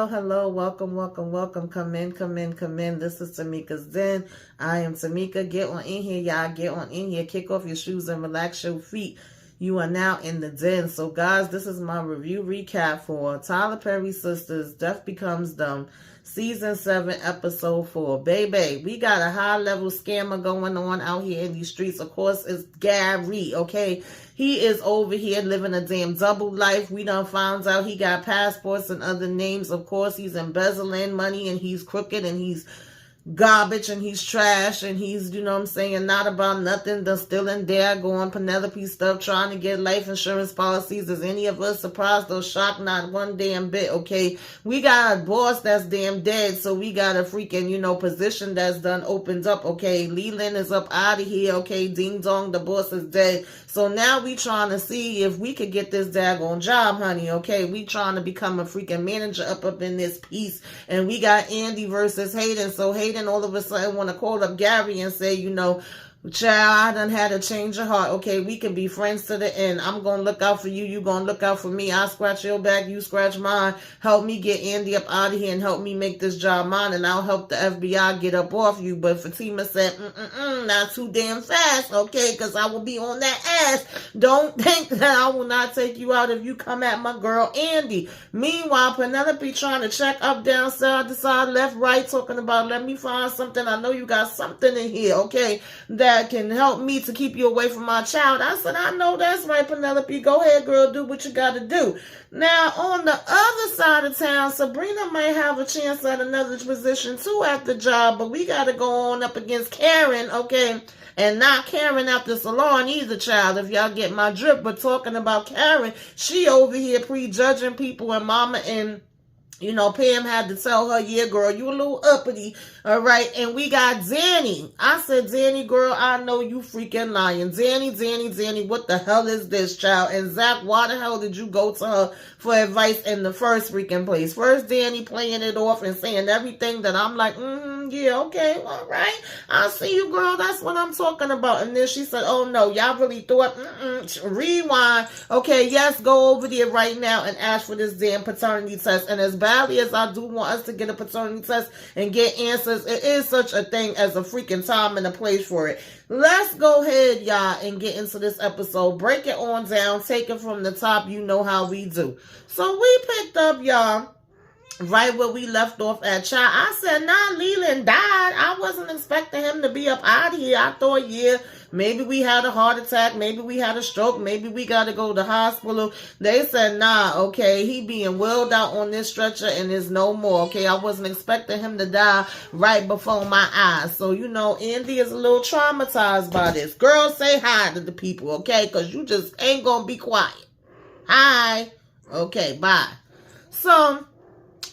hello. Welcome. Come in. This is Tamika's Den. I am Tamika. Get on in here, y'all. Get on in here. Kick off your shoes and relax your feet. You are now in the den. So, guys, this is my review recap for Tyler Perry Sistas, Deaf Becomes Dumb, Season 7, Episode 4. Baby, we got a high-level scammer going on out here in these streets. Of course, it's Gary, okay? He is over here living a damn double life. We done found out he got passports and other names. Of course, he's embezzling money and he's crooked and he's garbage and he's trash and he's, you know what I'm saying, not about nothing. They're still in there going Penelope stuff, trying to get life insurance policies. Is any of us surprised or shocked? Not one damn bit, okay? We got a boss that's damn dead, so we got a freaking, position that's done opened up, okay? Leland is up out of here, okay? Ding dong, the boss is dead. So now we trying to see if we could get this daggone job, honey, okay? We trying to become a freaking manager up in this piece. And we got Andy versus Hayden. So Hayden all of a sudden want to call up Gary and say, child, I done had a change of heart. Okay, we can be friends to the end. I'm going to look out for you. You going to look out for me. I scratch your back. You scratch mine. Help me get Andy up out of here and help me make this job mine. And I'll help the FBI get up off you. But Fatima said, not too damn fast. Okay, because I will be on that ass. Don't think that I will not take you out if you come at my girl Andy. Meanwhile, Penelope trying to check up, down, side to side, left, right, talking about, let me find something. I know you got something in here, okay, that can help me to keep you away from my child. I said, I know that's right, Penelope. Go ahead, girl. Do what you got to do. Now, on the other side of town, Sabrina may have a chance at another position, too, at the job, but we got to go on up against Karen, okay? And not Karen at the salon either, child, if y'all get my drip. But talking about Karen, she over here prejudging people, and Mama and Pam had to tell her, yeah, girl, you a little uppity, all right? And we got Danny. I said, Danny, girl, I know you freaking lying. Danny, what the hell is this, child? And Zach, why the hell did you go to her for advice in the first freaking place? First, Danny playing it off and saying everything that I'm like, yeah, okay, all right. I see you, girl. That's what I'm talking about. And then she said, oh, no, y'all really thought, rewind. Okay, yes, go over there right now and ask for this damn paternity test. And as badly as I do want us to get a paternity test and get answers, it is such a thing as a freaking time and a place for it. Let's go ahead, y'all, and get into this episode. Break it on down. Take it from the top. You know how we do. So we picked up, y'all, right where we left off at, child. I said, nah, Leland died. I wasn't expecting him to be up out of here. I thought, yeah, maybe we had a heart attack. Maybe we had a stroke. Maybe we got to go to the hospital. They said, nah, okay, he being wheeled out on this stretcher and is no more, okay? I wasn't expecting him to die right before my eyes. So, Andy is a little traumatized by this. Girl, say hi to the people, okay? Because you just ain't going to be quiet. Hi. Okay, bye. So,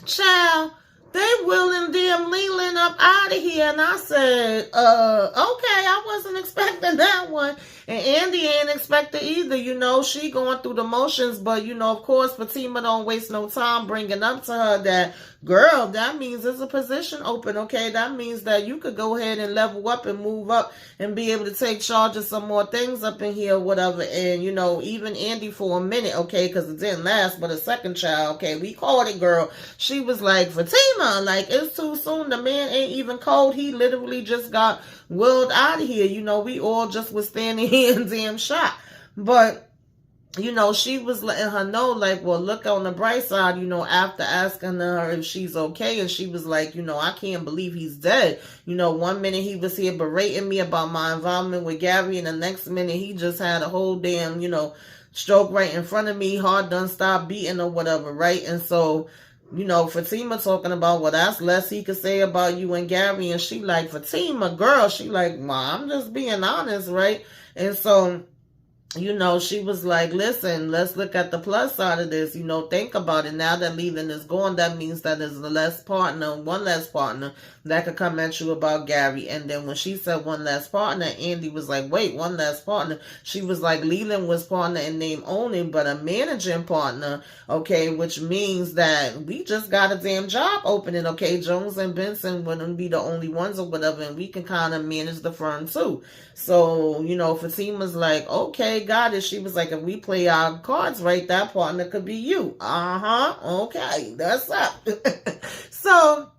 child, they willing them Leland up out of here. And I said, okay, I wasn't expecting that one. And Andy ain't expected either. She going through the motions. But, of course, Fatima don't waste no time bringing up to her that, girl, that means there's a position open, okay? That means that you could go ahead and level up and move up and be able to take charge of some more things up in here or whatever. And, even Andy for a minute, okay, because it didn't last but a second, child, okay? We called it, girl. She was like, Fatima, like, it's too soon. The man ain't even cold. He literally just got whirled out of here. We all just was standing here in damn shock. But she was letting her know, like, well, look on the bright side, after asking her if she's okay. And she was like, I can't believe he's dead. 1 minute he was here berating me about my involvement with Gary, and the next minute he just had a whole damn, stroke right in front of me. Heart done stopped beating or whatever, right? And so, Fatima talking about, well, that's less he could say about you and Gary. And she like, Fatima, girl, she like, Ma, I'm just being honest, right? And so, she was like, listen, let's look at the plus side of this. Think about it. Now that Leland is gone, that means that there's one less partner that could come at you about Gary. And then when she said one less partner, Andy was like, wait, one less partner. She was like, Leland was partner in name only, but a managing partner, okay, which means that we just got a damn job opening, okay? Jones and Benson wouldn't be the only ones or whatever, and we can kind of manage the firm too. So, Fatima's like, okay, okay, got it. She was like, if we play our cards right, that partner could be you. Okay, that's up. So,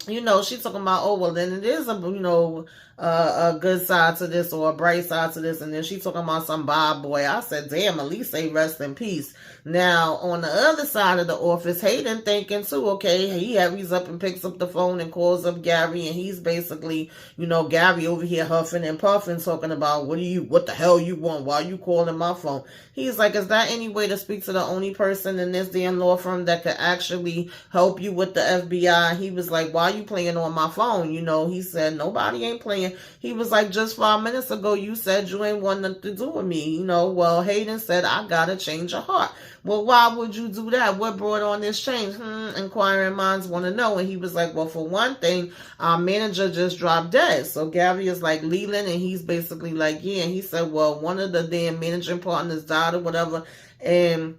she's talking about, oh, well, then it is a good side to this or a bright side to this. And then she's talking about some bad boy. I said, damn, at least say rest in peace. Now, on the other side of the office, Hayden thinking too, okay, he hurries up and picks up the phone and calls up Gary, and he's basically, Gary over here huffing and puffing, talking about, what the hell you want? Why you calling my phone? He's like, is that any way to speak to the only person in this damn law firm that could actually help you with the FBI? He was like, why you playing on my phone? He said, nobody ain't playing. He was like, just 5 minutes ago, you said you ain't want nothing to do with me. Well, Hayden said, I gotta change your heart. Well, why would you do that? What brought on this change? Inquiring minds want to know. And he was like, well, for one thing, our manager just dropped dead. So Gary is like, Leland, and he's basically like, yeah. And he said, well, one of the damn managing partners died or whatever. And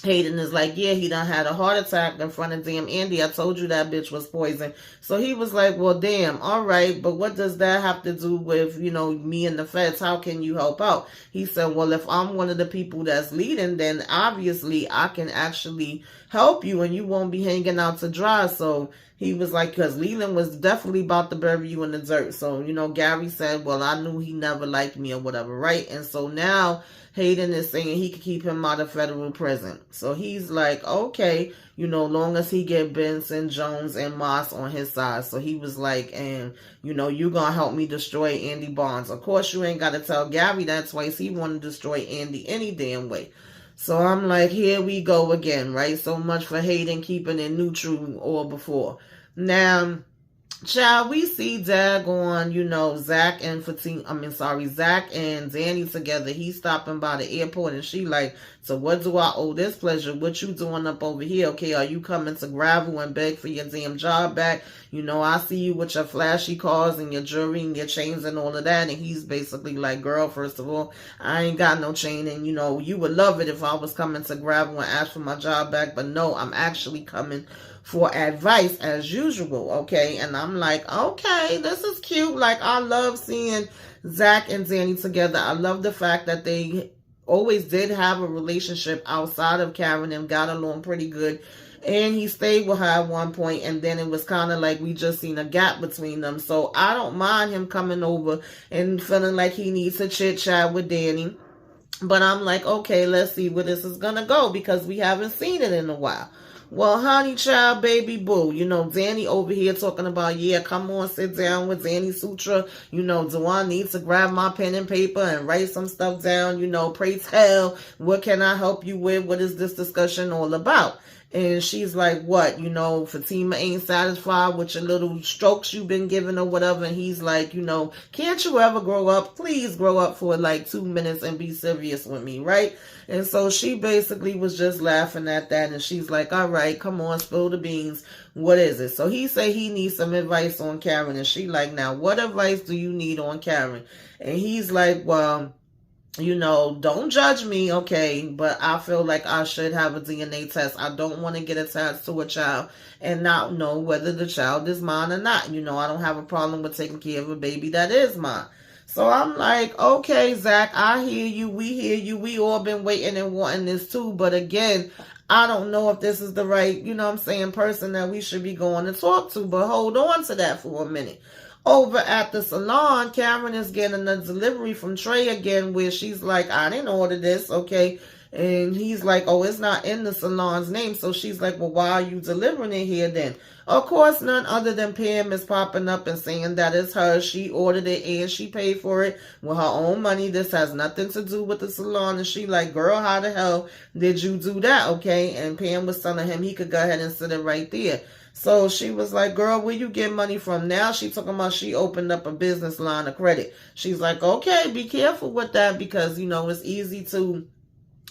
Hayden is like, yeah, he done had a heart attack in front of damn Andy. I told you that bitch was poison. So he was like, well, damn, all right, but what does that have to do with, me and the feds? How can you help out? He said, well, if I'm one of the people that's leading, then obviously I can actually help you and you won't be hanging out to dry. So he was like, because Leland was definitely about to bury you in the dirt. So, Gary said, well, I knew he never liked me or whatever, right? And so now Hayden is saying he could keep him out of federal prison. So he's like, okay, long as he get Benson, Jones, and Moss on his side. So he was like, and, you gonna help me destroy Andy Barnes. Of course, you ain't got to tell Gary that twice. He want to destroy Andy any damn way. So I'm like, here we go again, right? So much for Hayden keeping it neutral or before. Now, child, we see daggone, Zach and Danny together. He's stopping by the airport and she like, so what do I owe this pleasure? What you doing up over here? Okay, are you coming to gravel and beg for your damn job back? I see you with your flashy cars and your jewelry and your chains and all of that. And he's basically like, girl, first of all, I ain't got no chain. And, you would love it if I was coming to gravel and ask for my job back. But no, I'm actually coming for advice as usual, okay? And I'm like, okay, this is cute. Like, I love seeing Zach and Danny together. I love the fact that they always did have a relationship outside of Karen and got along pretty good. And he stayed with her at one point, and then it was kind of like we just seen a gap between them. So I don't mind him coming over and feeling like he needs to chit-chat with Danny. But I'm like, okay, let's see where this is going to go because we haven't seen it in a while. Well, honey, child, baby, boo. Danny over here talking about, yeah, come on, sit down with Danny Sutra. Do I need to grab my pen and paper and write some stuff down? Pray tell, what can I help you with? What is this discussion all about? And she's like, what, Fatima ain't satisfied with your little strokes you've been giving or whatever. And he's like, can't you ever grow up? Please grow up for like 2 minutes and be serious with me, right? And so she basically was just laughing at that. And she's like, all right, come on, spill the beans. What is it? So he said he needs some advice on Karen. And she like, now, what advice do you need on Karen? And he's like, well, don't judge me, okay, but I feel like I should have a DNA test. I don't want to get attached to a child and not know whether the child is mine or not. I don't have a problem with taking care of a baby that is mine. So I'm like, okay, Zach, I hear you. We hear you. We all been waiting and wanting this too. But again, I don't know if this is the right, person that we should be going to talk to. But hold on to that for a minute. Over at the salon, Karen is getting a delivery from Trey again where she's like, I didn't order this, okay? And he's like, oh, it's not in the salon's name. So she's like, well, why are you delivering it here then? Of course, none other than Pam is popping up and saying that it's her. She ordered it and she paid for it with her own money. This has nothing to do with the salon. And she like, girl, how the hell did you do that, okay? And Pam was telling him he could go ahead and sit it right there. So she was like, girl, where you get money from? Now she talking about she opened up a business line of credit. She's like, okay, be careful with that because, it's easy to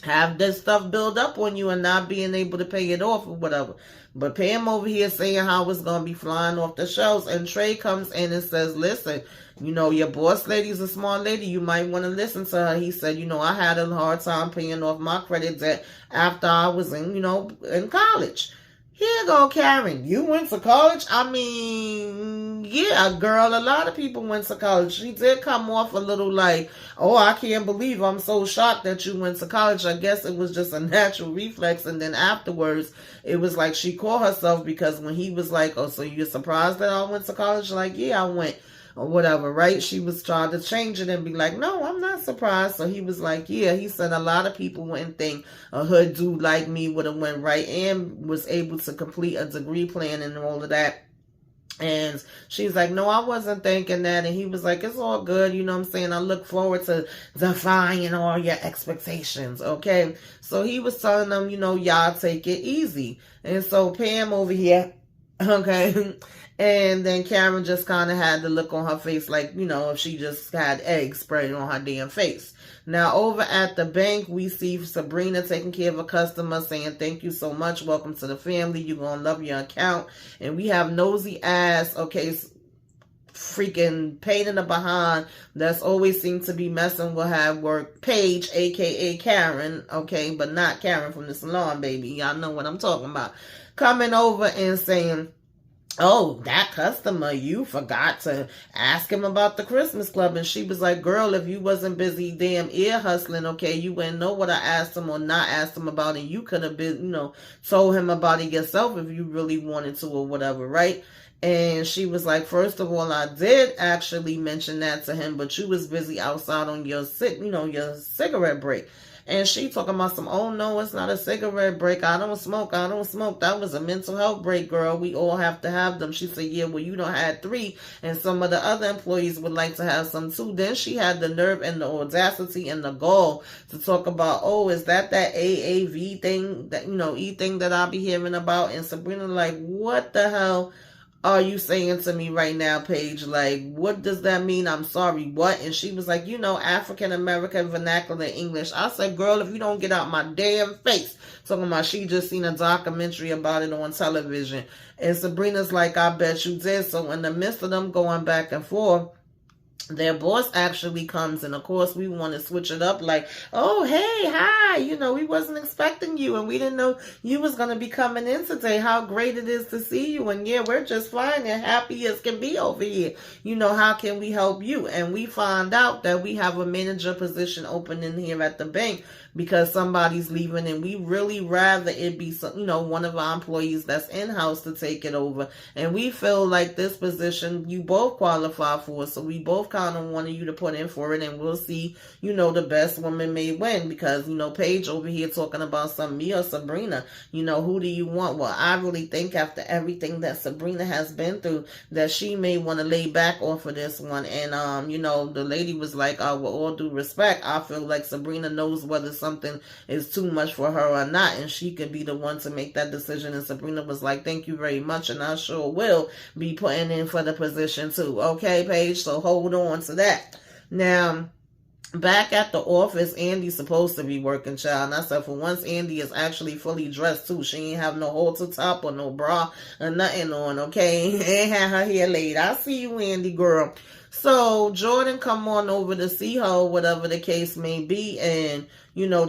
have this stuff build up on you and not being able to pay it off or whatever. But Pam over here saying how it's going to be flying off the shelves. And Trey comes in and says, listen, your boss lady's a smart lady. You might want to listen to her. He said, I had a hard time paying off my credit debt after I was in college. Here you go, Karen. You went to college? I mean, yeah, girl, a lot of people went to college. She did come off a little like, oh, I can't believe I'm so shocked that you went to college. I guess it was just a natural reflex. And then afterwards, it was like she caught herself because when he was like, oh, so you're surprised that I went to college? Like, yeah, I went. Or whatever, right? She was trying to change it and be like, no, I'm not surprised. So he was like, yeah, he said a lot of people wouldn't think a hood dude like me would have went right and was able to complete a degree plan and all of that. And she's like, no, I wasn't thinking that. And he was like, it's all good. You know what I'm saying? I look forward to defying all your expectations. Okay. So he was telling them, you know, y'all take it easy. And so Pam over here, okay. And then Karen just kind of had the look on her face like, you know, if she just had eggs sprayed on her damn face. Now, over at the bank, we see Sabrina taking care of a customer saying, thank you so much. Welcome to the family. You're going to love your account. And we have nosy ass, okay, freaking pain in the behind that's always seemed to be messing with her work. Paige, a.k.a. Karen, okay, but not Karen from the salon, baby. Y'all know what I'm talking about. Coming over and saying, oh, that customer, you forgot to ask him about the Christmas club. And she was like, girl, if you wasn't busy damn ear hustling, okay, you wouldn't know what I asked him or not asked him about. And you could have been, you know, told him about it yourself if you really wanted to or whatever, right? And she was like, first of all, I did actually mention that to him, but you was busy outside on your your cigarette break. And she talking about some, oh no, it's not a cigarette break. I don't smoke. That was a mental health break, girl. We all have to have them. She said, yeah, well, you don't have 3. And some of the other employees would like to have some too. Then she had the nerve and the audacity and the gall to talk about, oh, is that AAV thing, that, E thing that I'll be hearing about? And Sabrina like, what the hell are you saying to me right now, Paige? Like, what does that mean? I'm sorry, what? And she was like, African American vernacular English. I said, girl, if you don't get out my damn face. Talking about she just seen a documentary about it on television. And Sabrina's like, I bet you did. So in the midst of them going back and forth, their boss actually comes, and of course we want to switch it up like, oh, hey, hi, we wasn't expecting you, and we didn't know you was going to be coming in today. How great it is to see you, and yeah, we're just fine and happy as can be over here. How can we help you? And we find out that we have a manager position open in here at the bank because somebody's leaving, and we really rather it be one of our employees that's in-house to take it over. And we feel like this position you both qualify for, so we both kind of wanted you to put in for it, and we'll see, the best woman may win, because, Paige over here talking about some me or Sabrina, who do you want? Well, I really think after everything that Sabrina has been through, that she may want to lay back off of this one. And, the lady was like, with all due respect, I feel like Sabrina knows whether something is too much for her or not, and she could be the one to make that decision. And Sabrina was like, thank you very much, and I sure will be putting in for the position too. Okay, Paige, so hold on to that. Now, back at the office, Andy's supposed to be working, child. And I said, for once, Andy is actually fully dressed too. She ain't have no halter top or no bra or nothing on, okay? Ain't had her hair laid. I see you, Andy, girl. So Jordan come on over to see her, whatever the case may be, and,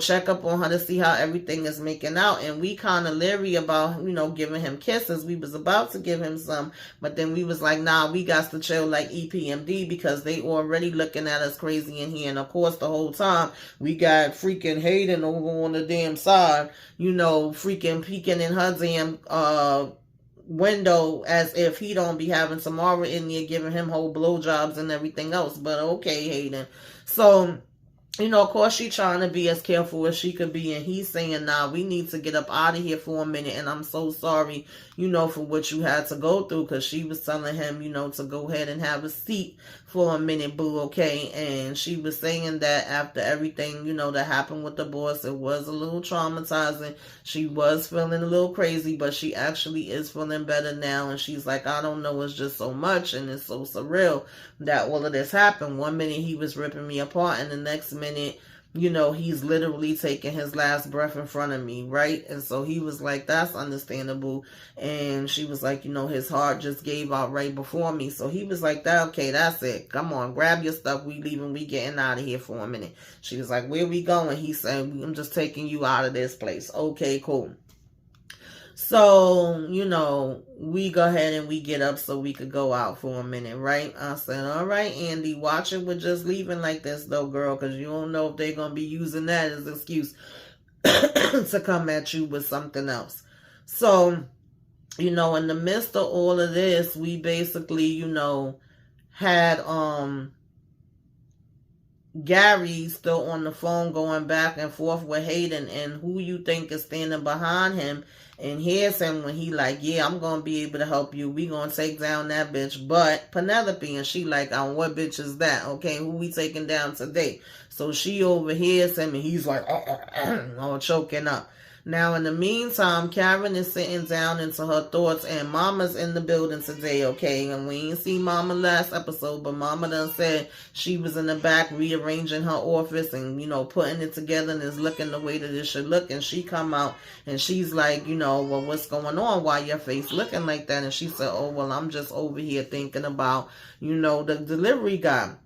check up on her to see how everything is making out. And we kind of leery about, giving him kisses. We was about to give him some, but then we was like, nah, we got to chill like EPMD, because they already looking at us crazy in here. And of course, the whole time, we got freaking Hayden over on the damn side, freaking peeking in her damn, window as if he don't be having Tamara in there giving him whole blowjobs and everything else. But okay, Hayden. So, of course, she trying to be as careful as she could be, and he's saying, nah, we need to get up out of here for a minute, and I'm so sorry, for what you had to go through, because she was telling him, to go ahead and have a seat for a minute, boo, okay? And she was saying that after everything, that happened with the boss, it was a little traumatizing. She was feeling a little crazy, but she actually is feeling better now, and she's like, I don't know, it's just so much, and it's so surreal that all of this happened. One minute he was ripping me apart, and the next minute, he's literally taking his last breath in front of me, right? And so he was like, that's understandable. And she was like, his heart just gave out right before me. So he was like, okay, that's it. Come on, grab your stuff. We leaving. We getting out of here for a minute. She was like, where we going? He said, I'm just taking you out of this place. Okay, cool. So, we go ahead and we get up so we could go out for a minute, right? I said, all right, Andy, watch it with just leaving like this, though, girl, because you don't know if they're going to be using that as an excuse to come at you with something else. So, in the midst of all of this, we basically, had Gary still on the phone going back and forth with Hayden, and who you think is standing behind him and hears him when he like, yeah, I'm gonna be able to help you, we gonna take down that bitch, but Penelope, and she like, what bitch is that? Okay, who we taking down today? So she overhears him and he's like all choking up. Now, in the meantime, Karen is sitting down into her thoughts, and Mama's in the building today, okay? And we ain't see Mama last episode, but Mama done said she was in the back rearranging her office and, putting it together and is looking the way that it should look. And she come out and she's like, well, what's going on? Why your face looking like that? And she said, oh, well, I'm just over here thinking about, the delivery guy.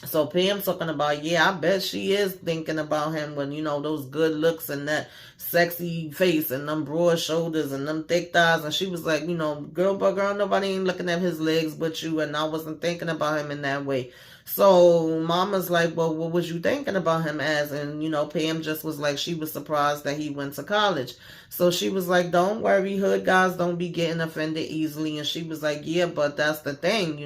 So Pam talking about, yeah, I bet she is thinking about him when, those good looks and that sexy face and them broad shoulders and them thick thighs. And she was like, girl, nobody ain't looking at his legs but you. And I wasn't thinking about him in that way. So Mama's like, well, what was you thinking about him as? And, Pam just was like, she was surprised that he went to college. So she was like, don't worry, hood guys don't be getting offended easily. And she was like, yeah, but that's the thing.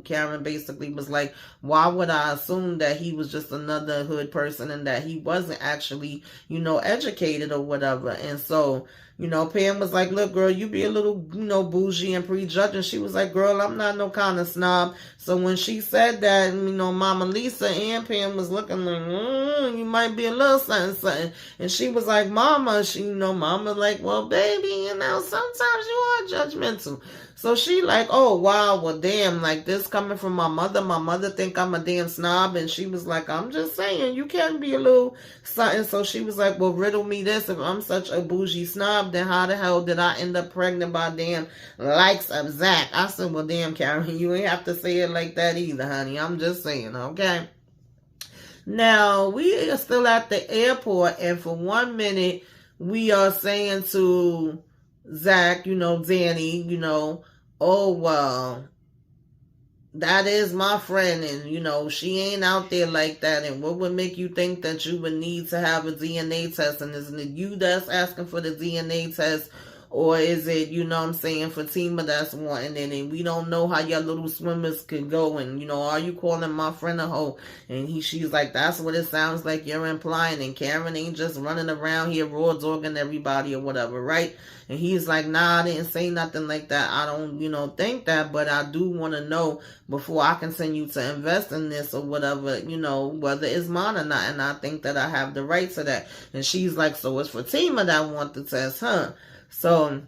Karen basically was like, why would I assume that he was just another hood person and that he wasn't actually, educated or whatever? And so, Pam was like, look, girl, you be a little, bougie and prejudging. She was like, girl, I'm not no kind of snob. So when she said that, Mama Lisa and Pam was looking like, you might be a little something. And she was like, Mama, Mama like, well, baby, sometimes you are judgmental. So she like, oh, wow, well, damn, like this coming from my mother. My mother think I'm a damn snob. And she was like, I'm just saying, you can be a little something. So she was like, well, riddle me this. If I'm such a bougie snob, then how the hell did I end up pregnant by damn likes of Zach? I said, well, damn, Karen, you ain't have to say it like that either, honey. I'm just saying, okay? Now, we are still at the airport. And for 1 minute, we are saying to Zach, Danny, oh, well, that is my friend, and, she ain't out there like that, and what would make you think that you would need to have a DNA test, and isn't it you that's asking for the DNA test, or is it, Fatima that's wanting it, and we don't know how your little swimmers could go, and, are you calling my friend a hoe? And she's like, that's what it sounds like you're implying, and Karen ain't just running around here raw dogging everybody or whatever, right? And he's like, nah, I didn't say nothing like that. I don't, think that, but I do want to know before I continue to invest in this or whatever, whether it's mine or not, and I think that I have the right to that. And she's like, so it's Fatima that want the test, huh? So,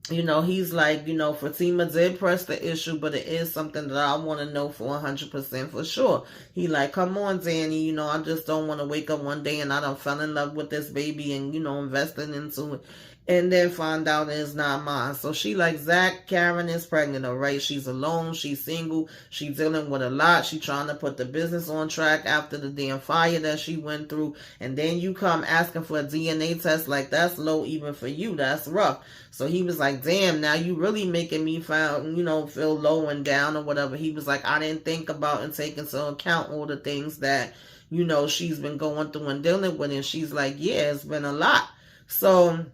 he's like, Fatima did press the issue, but it is something that I want to know for 100% for sure. He like, come on, Danny, I just don't want to wake up one day and I done fell in love with this baby and, investing into it. And then find out it's not mine. So she like, Zach, Karen is pregnant, all right? She's alone. She's single. She's dealing with a lot. She's trying to put the business on track after the damn fire that she went through. And then you come asking for a DNA test. Like, that's low even for you. That's rough. So he was like, damn, now you really making me feel low and down or whatever. He was like, I didn't think about and take into account all the things that, she's been going through and dealing with. And she's like, yeah, it's been a lot. So,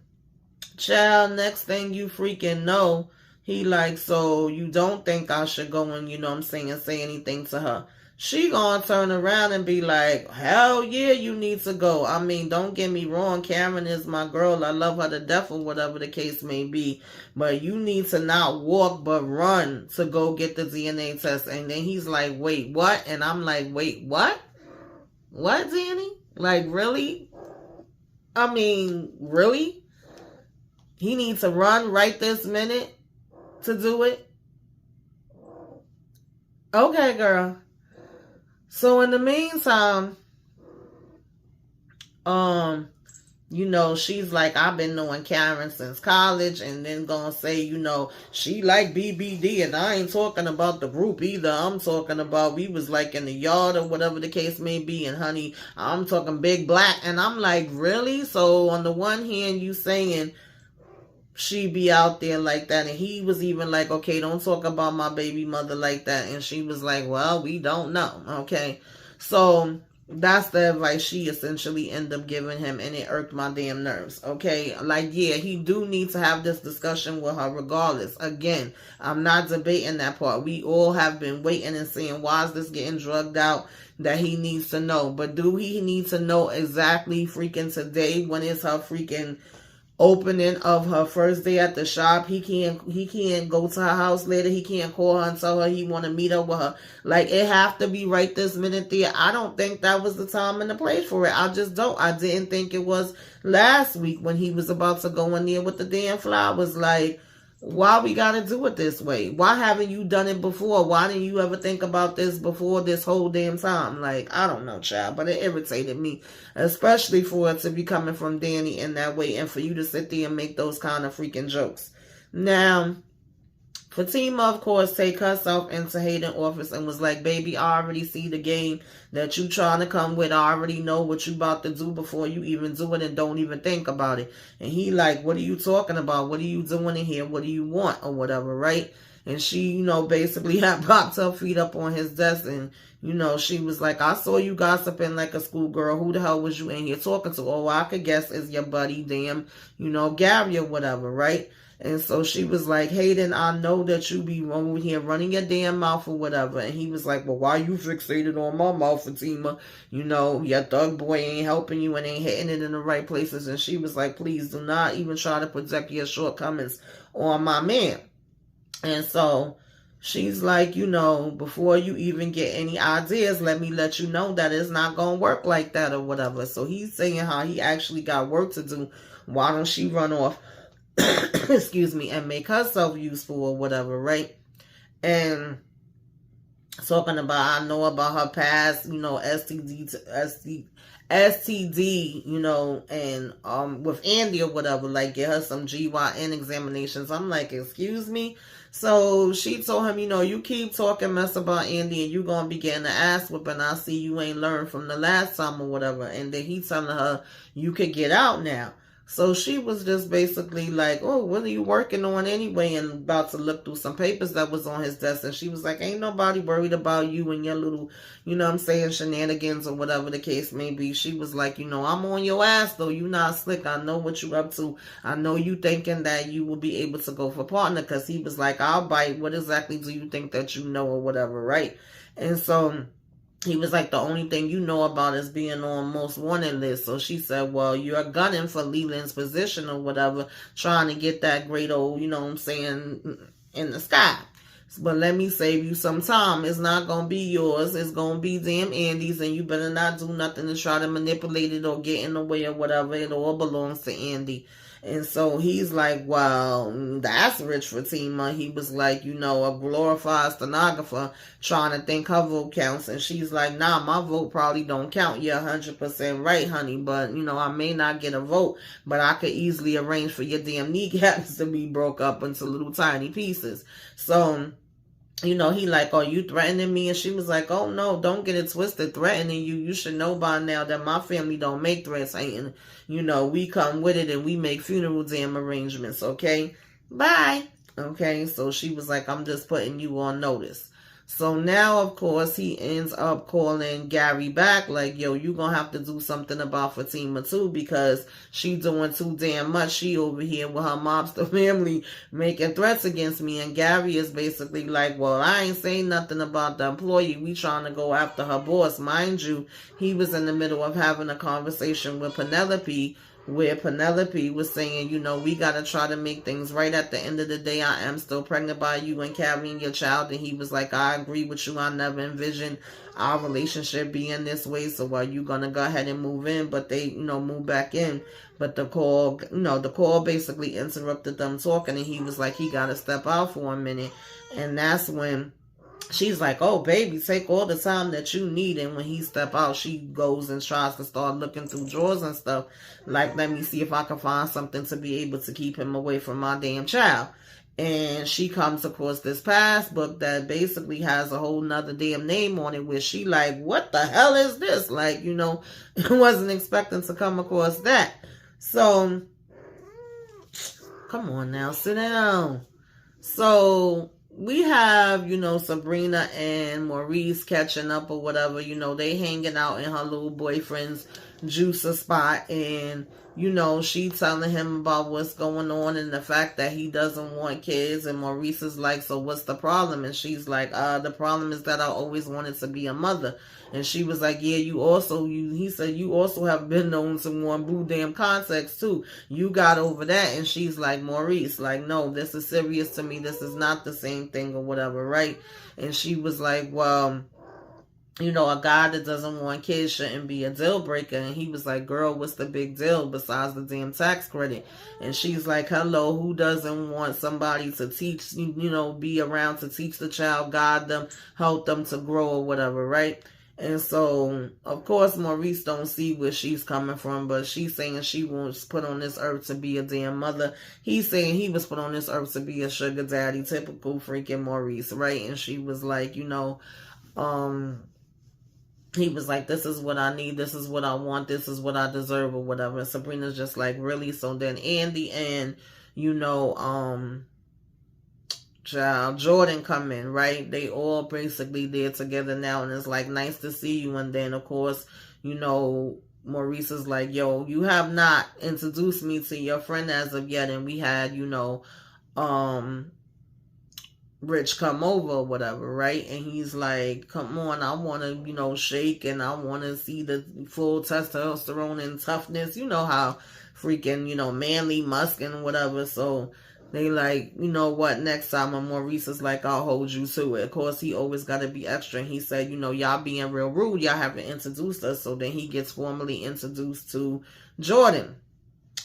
child, next thing you freaking know, he like, so you don't think I should go and, say anything to her. She gonna turn around and be like, hell yeah, you need to go. I mean, don't get me wrong, Karen is my girl. I love her to death or whatever the case may be. But you need to not walk but run to go get the DNA test. And then he's like, wait, what? And I'm like, wait, what? What, Danny? Like, really? I mean, really? He needs to run right this minute to do it? Okay, girl. So in the meantime, she's like, I've been knowing Karen since college, and then gonna say, she like BBD, and I ain't talking about the group either. I'm talking about we was like in the yard or whatever the case may be, and honey, I'm talking big black, and I'm like, really? So on the one hand, you saying she be out there like that. And he was even like, okay, don't talk about my baby mother like that. And she was like, well, we don't know. Okay. So that's the advice she essentially ended up giving him, and it irked my damn nerves. Okay. Like, yeah, he do need to have this discussion with her regardless. Again, I'm not debating that part. We all have been waiting and saying, why is this getting drugged out? That he needs to know. But do he need to know exactly freaking today when it's her freaking opening of her first day at the shop? He can't go to her house later. He can't call her and tell her he want to meet up with her. Like, it have to be right this minute there. I don't think that was the time and the place for it. I just don't. I didn't think it was last week when he was about to go in there with the damn flowers. Like, why we gotta do it this way? Why haven't you done it before? Why didn't you ever think about this before this whole damn time? Like, I don't know, child, but it irritated me, especially for it to be coming from Danny in that way, and for you to sit there and make those kind of freaking jokes. Now, Fatima, of course, take herself into Hayden's office and was like, baby, I already see the game that you trying to come with. I already know what you about to do before you even do it, and don't even think about it. And he like, what are you talking about? What are you doing in here? What do you want? Or whatever, right? And she, basically had popped her feet up on his desk, and, she was like, I saw you gossiping like a schoolgirl. Who the hell was you in here talking to? Oh, I could guess it's your buddy, damn, Gary or whatever, right? And so she was like, Hayden, I know that you be over here running your damn mouth or whatever. And he was like, well, why you fixated on my mouth, Fatima? Your thug boy ain't helping you and ain't hitting it in the right places. And she was like, please do not even try to project your shortcomings on my man. And so she's like, before you even get any ideas, let me let you know that it's not going to work like that or whatever. So he's saying how he actually got work to do. Why don't she run off excuse me, and make herself useful or whatever, right? And talking about, I know about her past, STD, and with Andy or whatever, like get her some GYN examinations. I'm like, excuse me? So she told him, you keep talking mess about Andy and you gonna be getting an ass whipping. I see you ain't learned from the last time or whatever. And then he telling her, you could get out now. So she was just basically like, oh, what are you working on anyway? And about to look through some papers that was on his desk. And she was like, ain't nobody worried about you and your little, shenanigans or whatever the case may be. She was like, I'm on your ass though. You not slick. I know what you up to. I know you thinking that you will be able to go for partner, because he was like, I'll bite. What exactly do you think that you know or whatever, right? And so he was like, the only thing you know about is being on most wanted list. So she said, well, you're gunning for Leland's position or whatever, trying to get that great old, in the sky. But let me save you some time. It's not going to be yours. It's going to be damn Andy's, and you better not do nothing to try to manipulate it or get in the way or whatever. It all belongs to Andy. And so he's like, well, that's rich for Fatima. He was like, a glorified stenographer trying to think her vote counts. And she's like, nah, my vote probably don't count. You're 100% right, honey. But, I may not get a vote, but I could easily arrange for your damn kneecaps to be broke up into little tiny pieces. So, he like, oh, you threatening me? And she was like, oh, no, don't get it twisted. Threatening you. You should know by now that my family don't make threats. And, we come with it and we make funeral damn arrangements, okay? Bye. Okay, so she was like, I'm just putting you on notice. So now, of course, he ends up calling Gary back like, yo, you gonna have to do something about Fatima too, because she doing too damn much. She over here with her mobster family making threats against me. And Gary is basically like, well, I ain't saying nothing about the employee. We trying to go after her boss. Mind you, he was in the middle of having a conversation with Penelope, where Penelope was saying, we got to try to make things right. At the end of the day, I am still pregnant by you and carrying your child. And he was like, I agree with you. I never envisioned our relationship being this way. So are you going to go ahead and move in? But they, move back in. But the call basically interrupted them talking. And he was like, he got to step out for a minute. And that's when she's like, oh, baby, take all the time that you need. And when he step out, she goes and tries to start looking through drawers and stuff. Like, let me see if I can find something to be able to keep him away from my damn child. And she comes across this passbook that basically has a whole nother damn name on it, where she like, what the hell is this? Like, wasn't expecting to come across that. So Come on now, sit down. So we have, Sabrina and Maurice catching up or whatever. They hanging out in her little boyfriend's juicer spot, and she telling him about what's going on and the fact that he doesn't want kids. And Maurice is like, so what's the problem? And she's like, the problem is that I always wanted to be a mother. And she was like, yeah, he said, you also have been known to want boo damn context too. You got over that. And she's like, Maurice, like, no, this is serious to me. This is not the same thing or whatever, right? And she was like, well, a guy that doesn't want kids shouldn't be a deal breaker. And he was like, girl, what's the big deal besides the damn tax credit? And she's like, hello, who doesn't want somebody to teach, be around to teach the child, guide them, help them to grow or whatever, right? And so, of course, Maurice don't see where she's coming from, but she's saying she was put on this earth to be a damn mother. He's saying he was put on this earth to be a sugar daddy, typical freaking Maurice, right? And she was like, he was like, this is what I need, this is what I want, this is what I deserve or whatever. And Sabrina's just like, really? So then Andy and, Jordan come in, right? They all basically there together now, and it's like, nice to see you. And then, of course, Maurice is like, yo, you have not introduced me to your friend as of yet. And we had, Rich come over or whatever, right? And he's like, come on, I want to, shake, and I want to see the full testosterone and toughness. You know how freaking, manly, musk and whatever. So they like, what, next time? And Maurice is like, I'll hold you to it. Of course, he always got to be extra. And he said, y'all being real rude. Y'all haven't introduced us. So then he gets formally introduced to Jordan,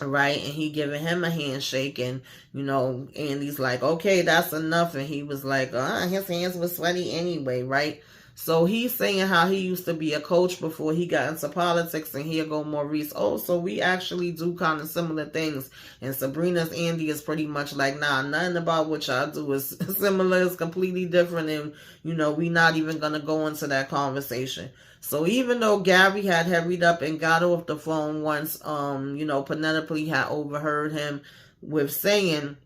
right? And he giving him a handshake. And, Andy's like, okay, that's enough. And he was like, his hands were sweaty anyway, right? So he's saying how he used to be a coach before he got into politics, and here go Maurice. Oh, so we actually do kind of similar things. And Sabrina's Andy is pretty much like, nah, nothing about what y'all do is similar. It's completely different, and, we not even going to go into that conversation. So even though Gary had hurried up and got off the phone once, Penelope had overheard him with saying,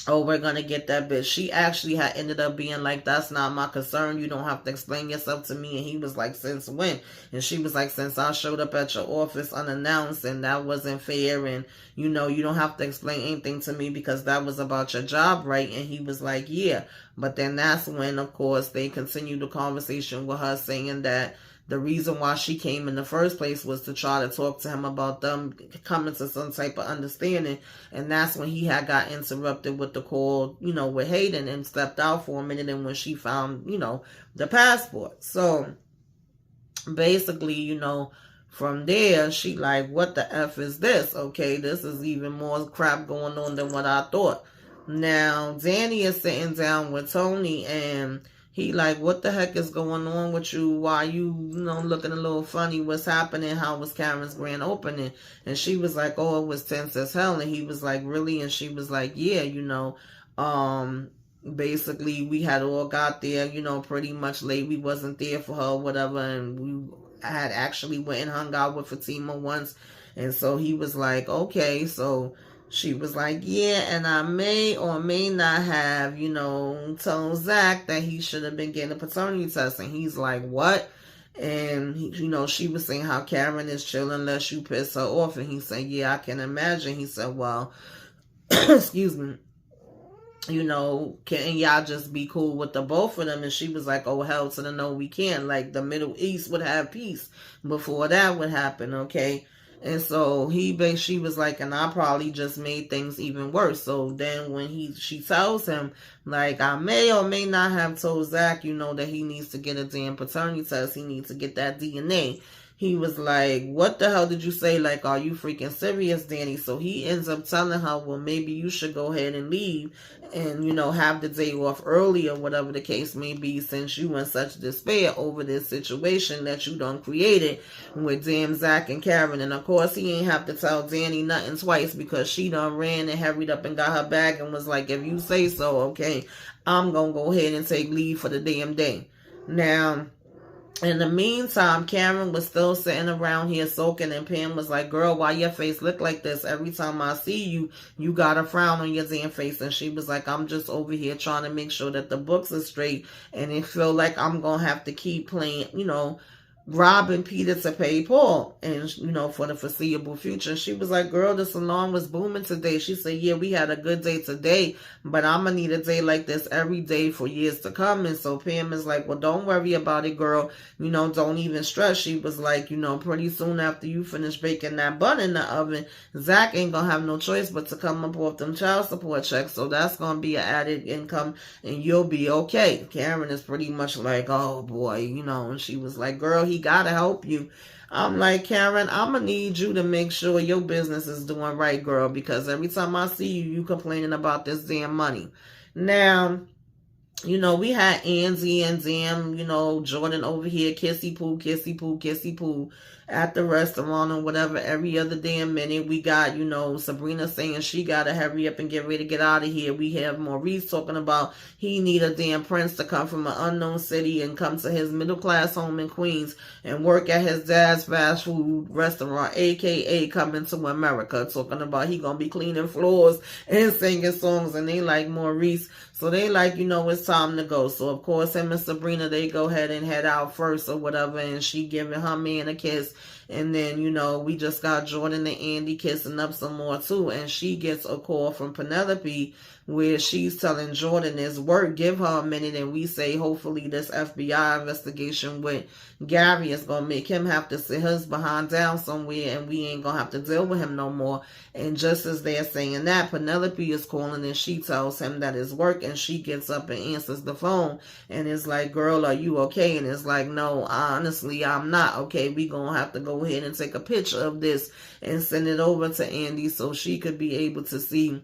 oh, we're going to get that bitch. She actually had ended up being like, that's not my concern. You don't have to explain yourself to me. And he was like, since when? And she was like, since I showed up at your office unannounced, and that wasn't fair. And, you don't have to explain anything to me because that was about your job, right? And he was like, yeah. But then that's when, of course, they continued the conversation with her saying that the reason why she came in the first place was to try to talk to him about them coming to some type of understanding. And that's when he had got interrupted with the call, with Hayden, and stepped out for a minute. And when she found, the passport. So basically, from there, she like, what the F is this? Okay, this is even more crap going on than what I thought. Now, Danny is sitting down with Tony, and he like, what the heck is going on with you? Why you, looking a little funny? What's happening? How was Karen's grand opening? And she was like, oh, it was tense as hell. And he was like, really? And she was like, yeah, basically we had all got there, pretty much late. We wasn't there for her or whatever. And we had actually went and hung out with Fatima once. And so he was like, okay. So she was like, yeah, and I may or may not have, told Zach that he should have been getting a paternity test. And he's like, what? And, she was saying how Karen is chill unless you piss her off. And he said, yeah, I can imagine. He said, well, excuse me, can y'all just be cool with the both of them? And she was like, oh, hell to the no, we can't. Like, the Middle East would have peace before that would happen, okay? And so she was like, and I probably just made things even worse. So then when she tells him, like, I may or may not have told Zach, that he needs to get a damn paternity test. He needs to get that DNA. He was like, what the hell did you say? Like, are you freaking serious, Danny? So he ends up telling her, well, maybe you should go ahead and leave and, have the day off early or whatever the case may be, since you in such despair over this situation that you done created with damn Zach and Karen. And of course, he ain't have to tell Danny nothing twice, because she done ran and hurried up and got her bag and was like, if you say so, okay, I'm going to go ahead and take leave for the damn day. Now, In the meantime, Karen was still sitting around here soaking, and Pam was like, girl, why your face look like this? Every time I see you, you got a frown on your damn face. And she was like, I'm just over here trying to make sure that the books are straight, and it feel like I'm going to have to keep playing, robbing Peter to pay Paul, and for the foreseeable future. She was like, girl, the salon was booming today. She said, yeah, we had a good day today, but I'm gonna need a day like this every day for years to come. And so Pam is like, well, don't worry about it, girl, don't even stress. She was like, pretty soon after you finish baking that bun in the oven, Zach ain't gonna have no choice but to come up off them child support checks, so that's gonna be an added income, and you'll be okay. Karen is pretty much like, oh boy, and she was like, girl, he gotta help you. I'm like, Karen, I'm gonna need you to make sure your business is doing right, girl, because every time I see you, you complaining about this damn money. Now, we had Angie and Jordan over here, kissy poo, kissy poo, kissy poo, at the restaurant or whatever every other damn minute. We got, Sabrina saying she gotta hurry up and get ready to get out of here. We have Maurice talking about he need a damn prince to come from an unknown city and come to his middle class home in Queens and work at his dad's fast food restaurant, aka coming to America, talking about he gonna be cleaning floors and singing songs. And they like, Maurice, so they like, it's time to go. So of course him and Sabrina, they go ahead and head out first or whatever, and she giving her man a kiss. And then, we just got Jordan and Andy kissing up some more too. And she gets a call from Penelope where she's telling Jordan his work, give her a minute. And we say, hopefully this FBI investigation with Gary is going to make him have to sit his behind down somewhere, and we ain't going to have to deal with him no more. And just as they're saying that, Penelope is calling, and she tells him that it's work, and she gets up and answers the phone and is like, girl, are you okay? And it's like, no, honestly, I'm not okay. We going to have to go ahead and take a picture of this and send it over to Andy so she could be able to see,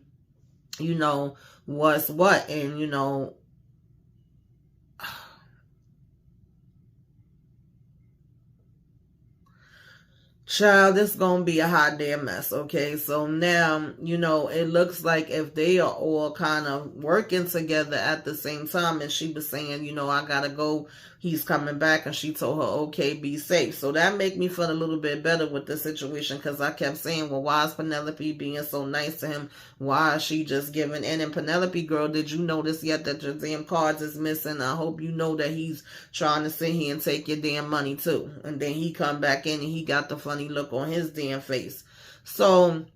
what's what. And, child, this gonna be a hot damn mess, okay? So now, it looks like if they are all kind of working together at the same time, and she was saying, I gotta go, he's coming back, and she told her, okay, be safe. So that made me feel a little bit better with the situation, because I kept saying, well, why is Penelope being so nice to him? Why is she just giving in? And Penelope, girl, did you notice yet that your damn cards is missing? I hope you know that he's trying to sit here and take your damn money too. And then he come back in and he got the funny look on his damn face. So,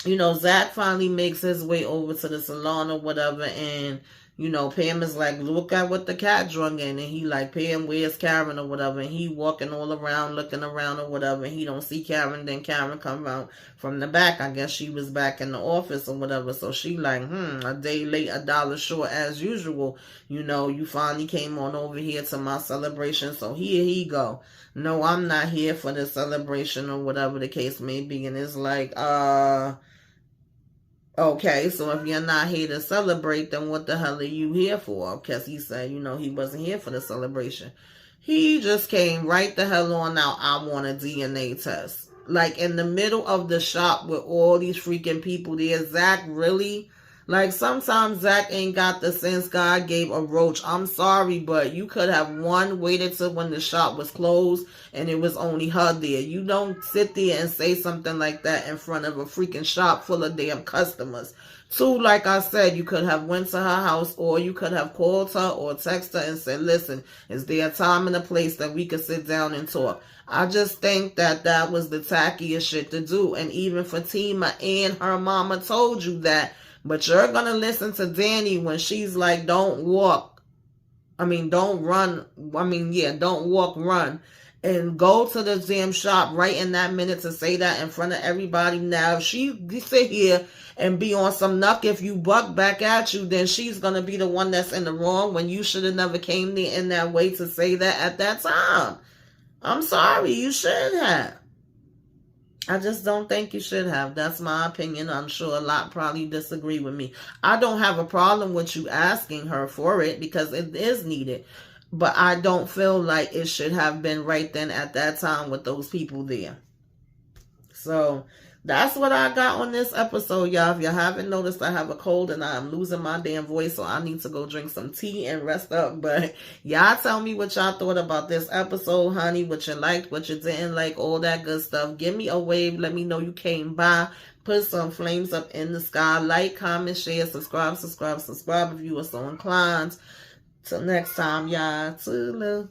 Zach finally makes his way over to the salon or whatever, and Pam is like, look at what the cat drunk in. And he like, Pam, where's Karen or whatever? And he walking all around, looking around or whatever. And he don't see Karen. Then Karen come out from the back. I guess she was back in the office or whatever. So she like, a day late, $1 short as usual. You finally came on over here to my celebration. So here he go. No, I'm not here for the celebration or whatever the case may be. And it's like, okay, so if you're not here to celebrate, then what the hell are you here for? Because he said, he wasn't here for the celebration. He just came right the hell on out, I want a DNA test. Like, in the middle of the shop with all these freaking people there. Zach, really? Like, sometimes Zach ain't got the sense God gave a roach. I'm sorry, but you could have, one, waited till when the shop was closed and it was only her there. You don't sit there and say something like that in front of a freaking shop full of damn customers. Two, like I said, you could have went to her house, or you could have called her or texted her and said, listen, is there a time and a place that we could sit down and talk? I just think that that was the tackiest shit to do. And even Fatima and her mama told you that. But you're going to listen to Danny when she's like, don't walk. Don't run. Don't walk, run. And go to the damn shop right in that minute to say that in front of everybody. Now, if she sit here and be on some knuck, if you buck back at you, then she's going to be the one that's in the wrong when you should have never came there in that way to say that at that time. I'm sorry, you shouldn't have. I just don't think you should have. That's my opinion. I'm sure a lot probably disagree with me. I don't have a problem with you asking her for it because it is needed. But I don't feel like it should have been right then at that time with those people there. So that's what I got on this episode, y'all. If you haven't noticed, I have a cold and I'm losing my damn voice, so I need to go drink some tea and rest up. But y'all tell me what y'all thought about this episode, honey, what you liked, what you didn't like, all that good stuff. Give me a wave. Let me know you came by. Put some flames up in the sky. Like, comment, share, subscribe if you are so inclined. Till next time, y'all. Toodaloo.